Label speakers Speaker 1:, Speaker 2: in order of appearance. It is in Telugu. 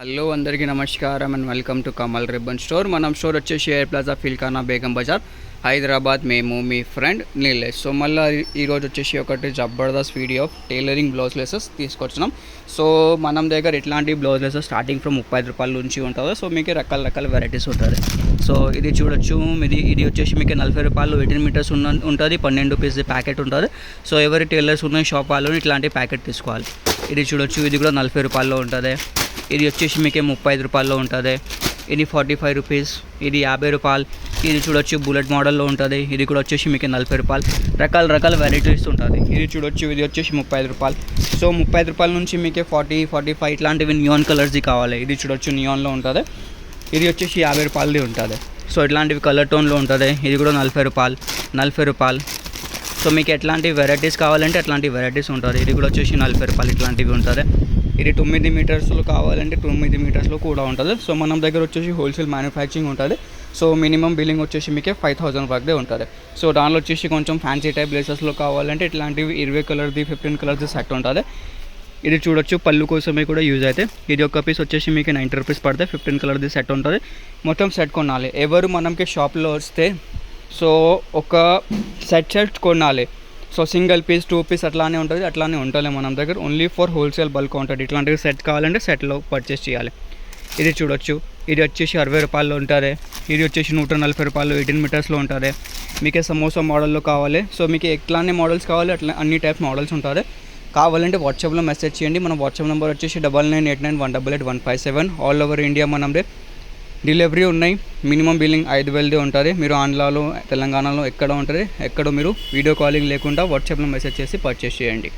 Speaker 1: హలో అందరికీ నమస్కారం and welcome to Kamal ribbon store. మనం స్టోర్ వచ్చేసి ఎయిర్ ప్లాజా ఫిల్కానా బేగం బజార్ హైదరాబాద్. మేము మీ ఫ్రెండ్ నీలేష్. సో మళ్ళీ ఈరోజు వచ్చేసి ఒకటి జబర్దస్త్ వీడియో టైలరింగ్ బ్లౌజ్ లెసెస్ తీసుకొచ్చినాం. సో మనం దగ్గర ఇట్లాంటి బ్లౌజ్ లెసెస్ స్టార్టింగ్ ఫ్రమ్ 35 రూపాయల నుంచి ఉంటుంది. సో మీకు రకరకాల వెరైటీస్ ఉంటుంది. సో ఇది చూడొచ్చు, ఇది వచ్చేసి మీకు 40 రూపాయలు 18 మీటర్స్ ఉంటుంది. 12 పీస్ ప్యాకెట్ ఉంటుంది. సో ఎవరి టైలర్స్ ఉన్న షాప్ వాళ్ళు ఇట్లాంటి ప్యాకెట్ తీసుకోవాలి. ఇది చూడొచ్చు, ఇది కూడా 40 రూపాయల్లో ఉంటుంది. ఇది వచ్చేసి మీకు 35 రూపాయల్లో ఉంటుంది. ఇది 45 రూపీస్, ఇది 50 రూపాయలు. ఇది చూడొచ్చు బుల్లెట్ మోడల్లో ఉంటుంది. ఇది కూడా వచ్చేసి మీకు 40 రూపాయలు. రకాల వెరైటీస్ ఉంటుంది. ఇది చూడొచ్చు, ఇది వచ్చేసి 35 రూపాయలు. సో 35 రూపాయల నుంచి మీకు 40, 45 ఇట్లాంటివి నియాన్ కలర్స్ది కావాలి. ఇది చూడొచ్చు నియాన్లో ఉంటుంది. ఇది వచ్చేసి 50 రూపాయలది ఉంటుంది. సో ఇట్లాంటివి కలర్ టోన్లో ఉంటుంది. ఇది కూడా 40 రూపాయలు. సో మీకు ఎట్లాంటి వెరైటీస్ కావాలంటే అట్లాంటి వెరైటీస్ ఉంటుంది. ఇది కూడా వచ్చేసి 40 రూపాయలు ఇట్లాంటివి ఉంటుంది. ఇది 9 మీటర్స్లో కావాలంటే 9 మీటర్స్లో కూడా ఉంటుంది. సో మనం దగ్గర వచ్చేసి హోల్సేల్ మ్యానుఫ్యాక్చరింగ్ ఉంటుంది. సో మినిమం బిల్లింగ్ వచ్చేసి మీకు 5000 వరకే ఉంటుంది. సో దానిలో వచ్చేసి కొంచెం ఫ్యాన్సీ టైప్ బ్లేసెస్లో కావాలంటే ఇట్లాంటివి 20 కలర్ది 15 కలర్ది సెట్ ఉంటుంది. ఇది చూడొచ్చు, పళ్ళు కోసమే కూడా యూజ్ అవుతాయి. ఇది ఒక పీస్ వచ్చేసి మీకు 90 రూపీస్ పడితే 15 కలర్ది సెట్ ఉంటుంది. మొత్తం సెట్ కొనాలి. ఎవరు మనకి షాప్లో వస్తే సో ఒక సెట్ కొనాలి. సో సింగిల్ పీస్ 2 పీస్ అట్లానే ఉంటుంది మనం దగ్గర. ఓన్లీ ఫర్ హోల్సేల్ బల్క్ ఉంటుంది. ఇట్లాంటివి సెట్ కావాలంటే సెట్లో పర్చేస్ చేయాలి. ఇది చూడొచ్చు, ఇది వచ్చేసి 60 రూపాయల్లో ఉంటుంది. ఇది వచ్చేసి 140 రూపాయలు 18 మీటర్స్లో ఉంటుంది. మీకే సమోసా మోడల్లో కావాలి. సో మీకు ఎట్లాంటి మోడల్స్ కావాలి అట్లా అన్ని టైప్ మోడల్స్ ఉంటుంది. కావాలంటే వాట్సాప్లో మెసేజ్ చేయండి. మన వాట్సాప్ నెంబర్ వచ్చేసి 9989188157. ఆల్ ఓవర్ ఇండియా మనం డెలివరీ ఉన్నాయి. మినిమం బిల్లింగ్ 5000 ఉంటుంది. మీరు ఆంధ్రాలో తెలంగాణలో ఎక్కడ ఉంటుంది, ఎక్కడో మీరు వీడియో కాలింగ్ లేకుండా వాట్సాప్లో మెసేజ్ చేసి పర్చేస్ చేయండి.